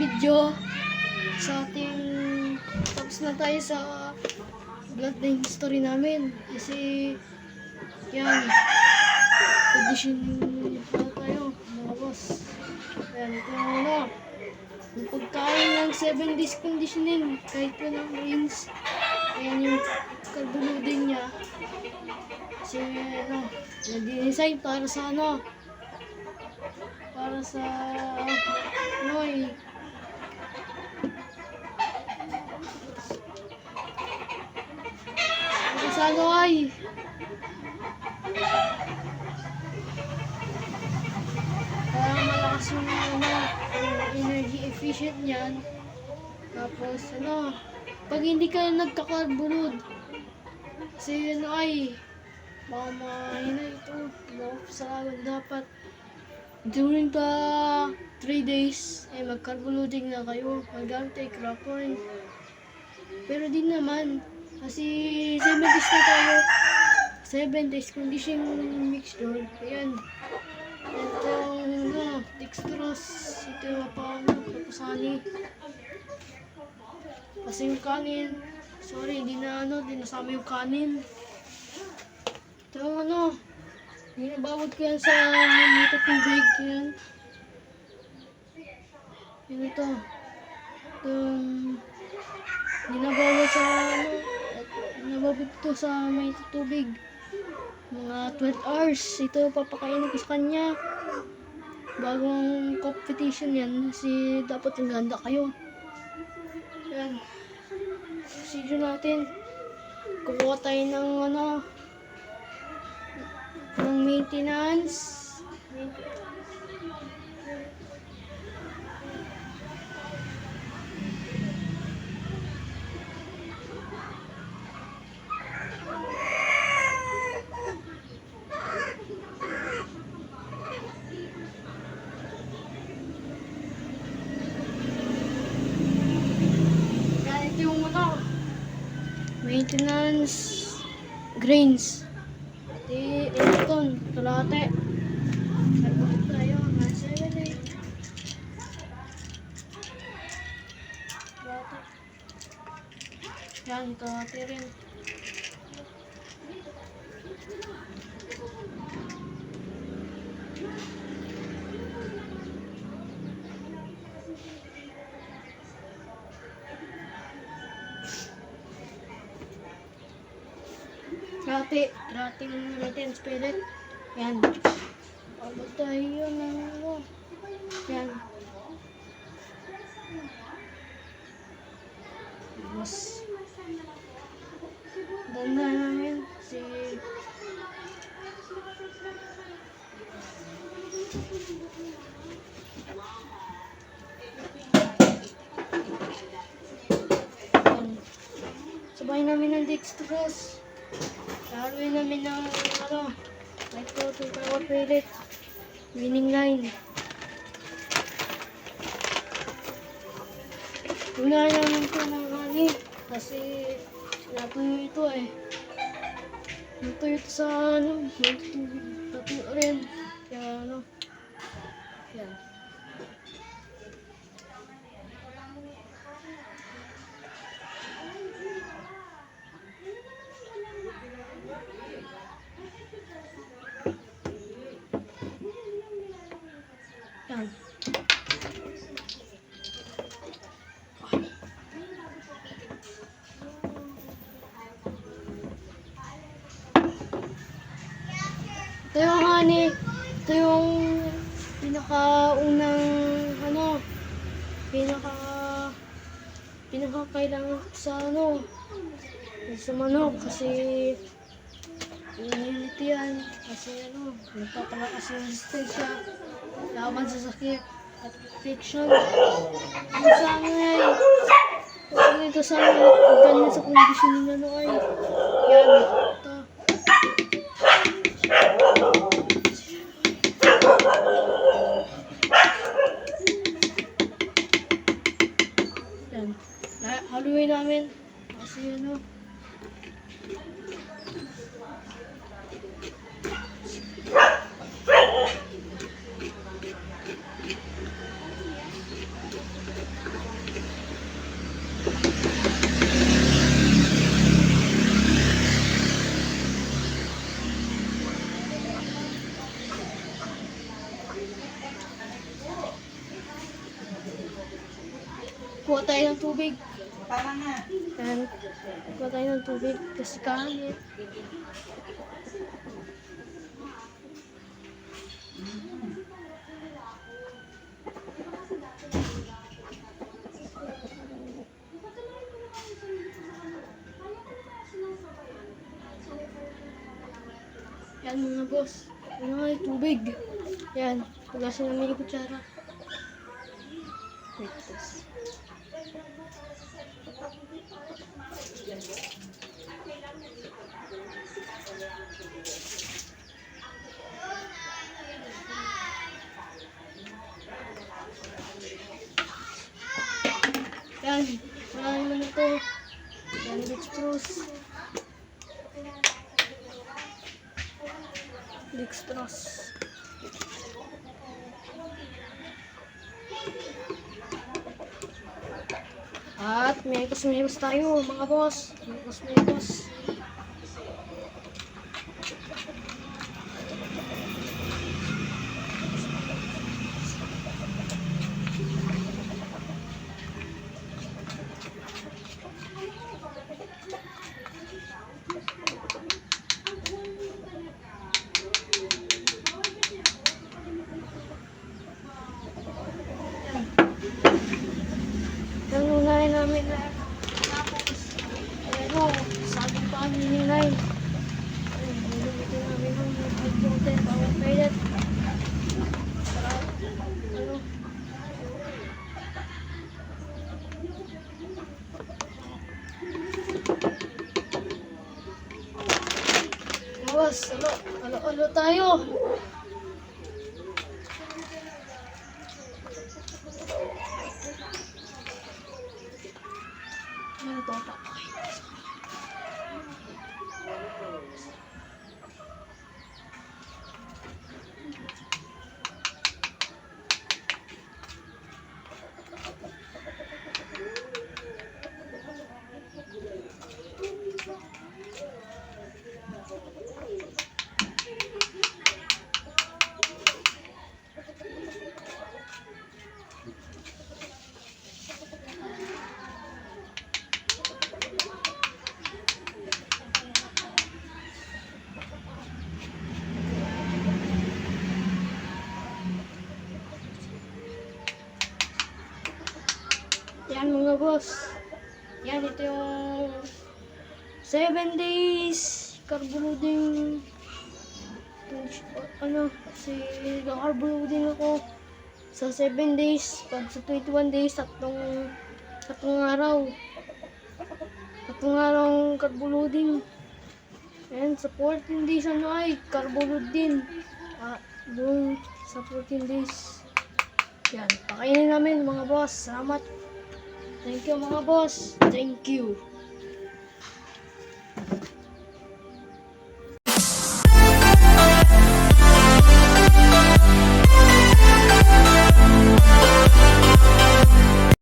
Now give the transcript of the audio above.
video sa ating tapos na tayo sa bloodline history namin kasi yan condition na tayo mga boss. Ayan, ito yung yung pagkain ng 7 days conditioning kahit po ng greens. Ayan yung carboloading niya kasi nag-design para sa para sa ay para malakas yung energy efficient niyan. Tapos pag hindi ka nagka-carboload kasi ay baka mahina ito sa dapat during the 3 days mag-carboloading na kayo, mag-gamit ay crop corn. Pero din naman kasi 7 days na tayo, 7 days conditioning mixture. Ayan, ito yung dextrose, ito yung kapusani kasi yung kanin, sorry hindi nasama yung kanin. Ito yung ginabawad ko yan sa mga tubig yan. Yan ito ginabawad sa nababot ito sa may tubig mga 12 hours. Ito papakainin ko sa kanya bagong competition yan kasi dapat handa kayo. Yan procedure natin, kukuha tayo ng ng maintenance. Maintenance grains. Ito, kalate. Nagbutot tayo. Nasa yun eh. Kalate. Yan, kalate rin. Rating natin spirit. Yan. Pagod tayo ng yan. Mas ganda namin si sabay namin ng dextrose. Haluin namin ng like to power pellet winning line. Unahin namin ito ng honey kasi natuyo ito natuyo ito sa natuyo rin kaya yan. Ito yung honey, ito yung pinakaunang pinakakailangan sa sa manok kasi immunity yan kasi nagpapalakas yung resistensya laban sa sakit at infection. Ito sa ito sa ganyan sa conditioning yan ito. Yan. Haluin namin kasi kuha tayo ng tubig. Para nga. Yan. Kuha tayo ng tubig kasi kahanit. Yan mga boss. Ano nga yung tubig? Yan. Pagasin namin yung kutsara. Wait, this. Yan. Wala naman ito. Yan, dextrose. Dextrose. At may kusmihos tayo, mga boss. May kusmihos. Nanunahin namin na tapos pero sabi pa kami ni Nay nilulutin namin ng pagpunte bawang pellet para ano bawas alo tayo. Ano to? Yan mga boss. Yan ito yung 7 days carbo loading. Ano, kasi carbo loading ako sa 7 days. Pag sa 21 days, tatlong araw. Tatlong araw carbo loading. And sa 14 days ano ay carbo load din. Doon sa 14 days. Yan, pakainin namin mga boss. Salamat. Thank you mga boss. Thank you.